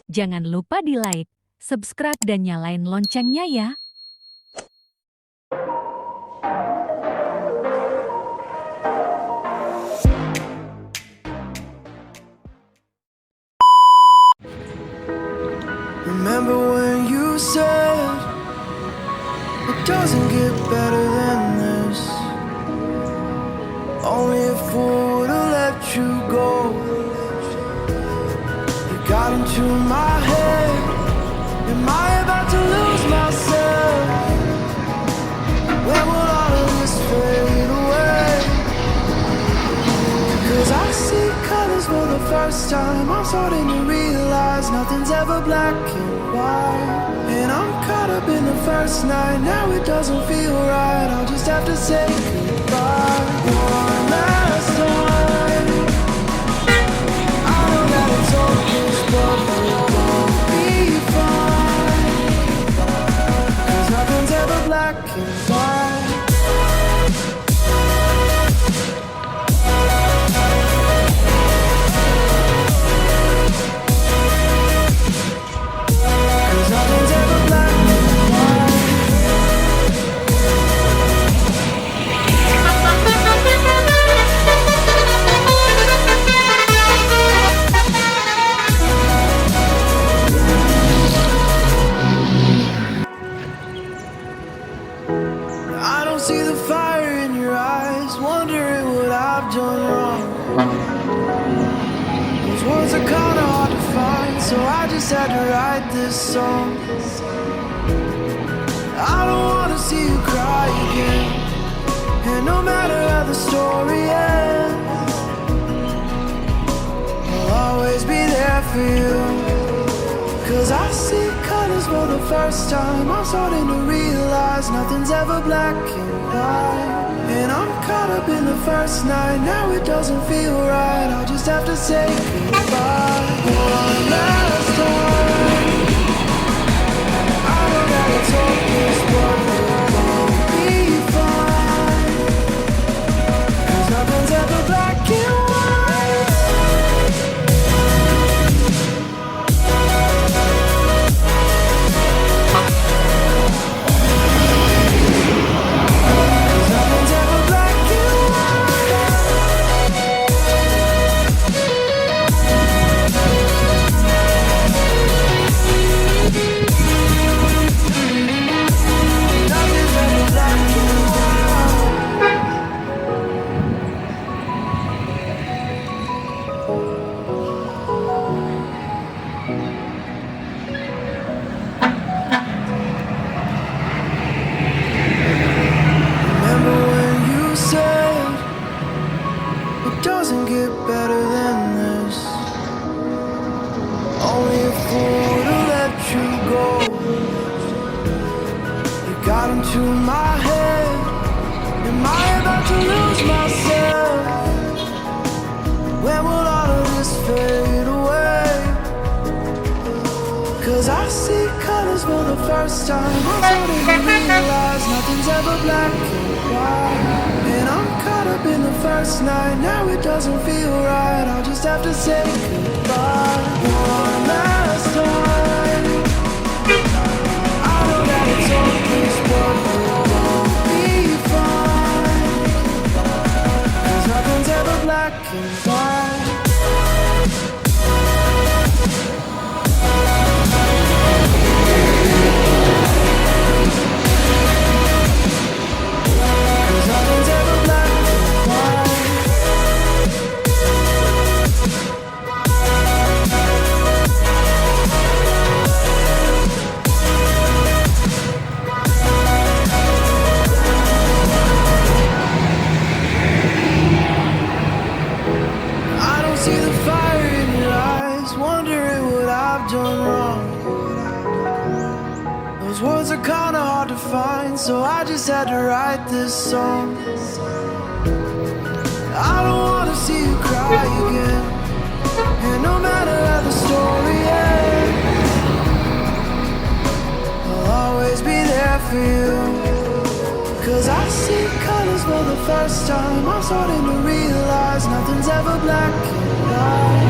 Jangan lupa di like, subscribe dan nyalain loncengnya ya. Remember when you said it doesn't get better than this? Only a fool would've let you go. You got into my head. Am I about to lose myself? When will all of this fade away? 'Cause I see colors for the first time. I'm starting to realize nothing's ever black and white. And I'm caught up in the first night. Now it doesn't feel right. I'll just have to say goodbye one last time. I know that it's hopeless, but we'll both be fine. 'Cause nothing's ever black and white. See the fire in your eyes, wondering what I've done wrong. Those words are kinda hard to find, so I just had to write this song. I don't wanna see you cry again, and no matter how the story ends, I'll always be there for you. 'Cause I see colors for the first time. I'm starting to realize nothing's ever black and white. And I'm caught up in the first night. Now it doesn't feel right. I'll just have to say goodbye one last time. I know that it's hopeless, but we'll both be fine. 'Cause nothing's ever black and white. Doesn't get better than this. Only a fool would've let you go. You got into my head. Am I about to lose myself? When will all of this fade away? 'Cause I see colors for the first time. I'm starting to realize nothing's ever black and white. And I'm caught up in the first night. Now it doesn't feel right. I'll just have to say goodbye one last time. I know that it's hopeless, but we'll both be fine. 'Cause nothing's ever black and white. See the fire in your eyes, wondering what I've done wrong. Those words are kinda hard to find, so I just had to write this song. I don't wanna see you cry again, and no matter how the story ends, I'll always be there for you. 'Cause I see colors for the first time. I'm starting to realize nothing's ever black and white.